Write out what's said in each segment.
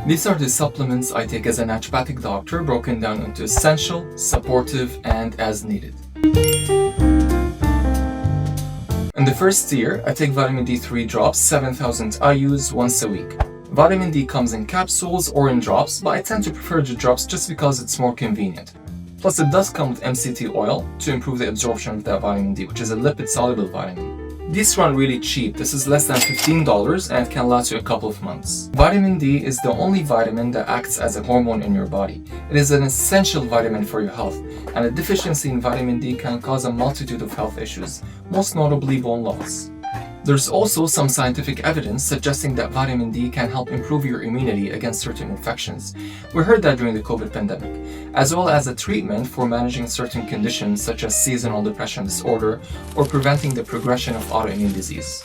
These are the supplements I take as a naturopathic doctor, broken down into essential, supportive, and as needed. In the first tier, I take vitamin D3 drops, 7,000 IUs once a week. Vitamin D comes in capsules or in drops, but I tend to prefer the drops just because it's more convenient. Plus, it does come with MCT oil to improve the absorption of that vitamin D, which is a lipid-soluble vitamin. These run really cheap. This is less than $15 and it can last you a couple of months. Vitamin D is the only vitamin that acts as a hormone in your body. It is an essential vitamin for your health, and a deficiency in vitamin D can cause a multitude of health issues, most notably bone loss. There's also some scientific evidence suggesting that vitamin D can help improve your immunity against certain infections. We heard that during the COVID pandemic, as well as a treatment for managing certain conditions such as seasonal depression disorder or preventing the progression of autoimmune disease.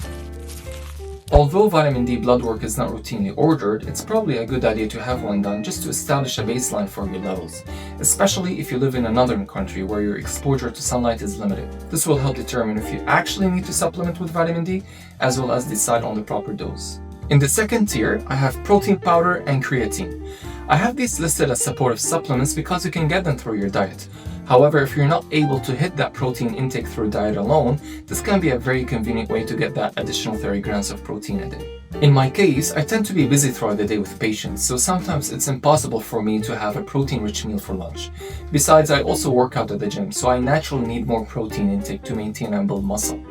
Although vitamin D blood work is not routinely ordered, it's probably a good idea to have one done just to establish a baseline for your levels, especially if you live in a northern country where your exposure to sunlight is limited. This will help determine if you actually need to supplement with vitamin D, as well as decide on the proper dose. In the second tier, I have protein powder and creatine. I have these listed as supportive supplements because you can get them through your diet. However, if you're not able to hit that protein intake through diet alone, this can be a very convenient way to get that additional 30 grams of protein a day. In my case, I tend to be busy throughout the day with patients, so sometimes it's impossible for me to have a protein-rich meal for lunch. Besides, I also work out at the gym, so I naturally need more protein intake to maintain and build muscle.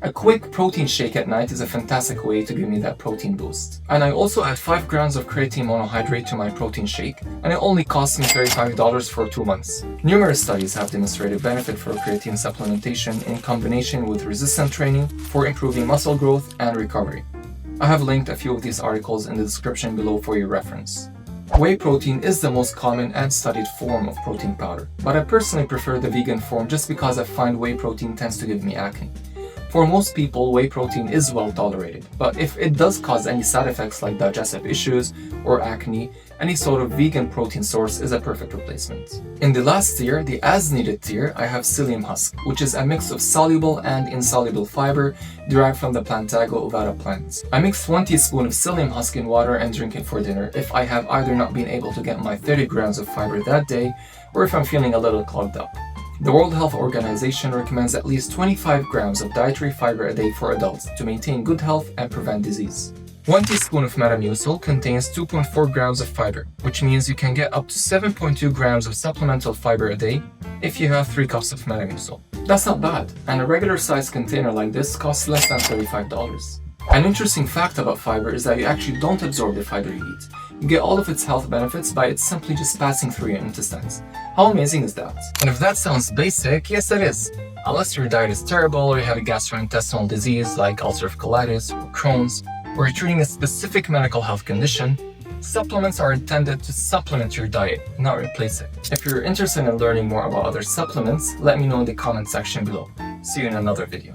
A quick protein shake at night is a fantastic way to give me that protein boost. And I also add 5 grams of creatine monohydrate to my protein shake, and it only costs me $35 for 2 months. Numerous studies have demonstrated benefit for creatine supplementation in combination with resistance training for improving muscle growth and recovery. I have linked a few of these articles in the description below for your reference. Whey protein is the most common and studied form of protein powder, but I personally prefer the vegan form just because I find whey protein tends to give me acne. For most people, whey protein is well tolerated, but if it does cause any side effects like digestive issues or acne, any sort of vegan protein source is a perfect replacement. In the last tier, the as-needed tier, I have Psyllium Husk, which is a mix of soluble and insoluble fiber derived from the Plantago ovata plant. I mix 1 teaspoon of Psyllium Husk in water and drink it for dinner if I have either not been able to get my 30 grams of fiber that day, or if I'm feeling a little clogged up. The World Health Organization recommends at least 25 grams of dietary fiber a day for adults to maintain good health and prevent disease. 1 teaspoon of Metamucil contains 2.4 grams of fiber, which means you can get up to 7.2 grams of supplemental fiber a day if you have 3 cups of Metamucil. That's not bad, and a regular sized container like this costs less than $35. An interesting fact about fiber is that you actually don't absorb the fiber you eat. You get all of its health benefits by it simply just passing through your intestines. How amazing is that? And if that sounds basic, yes it is. Unless your diet is terrible or you have a gastrointestinal disease like ulcerative colitis or Crohn's, or you're treating a specific medical health condition, supplements are intended to supplement your diet, not replace it. If you're interested in learning more about other supplements, let me know in the comment section below. See you in another video.